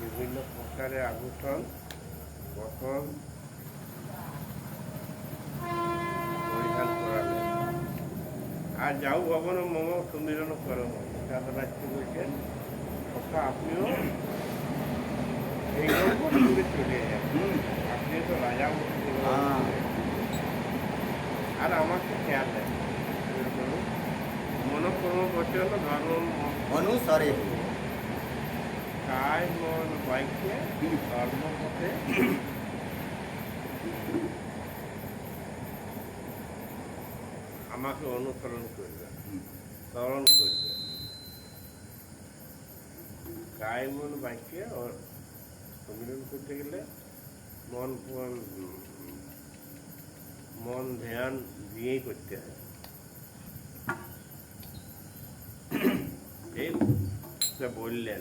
বিভিন্ন প্রকারে আগুঠন গঠন পরিধান করালেন। আর যাও ভবন মম সুমিরন করম রাজকে বলছেন কথা আপনিও এইরকম করে চলে যান, আপনি তো রাজা আর আমাকে খেয়াল দেন মনকর্ম বচন ধর্ম অনুসারে কায় মন বাক্যে ধর্মপথে আমাকে অনুসরণ করবে, স্মরণ করবে। কায় মন বাক্যে সম্মিলন করতে গেলে মন মন ধ্যান দিয়েই করতে হয়। এই বললেন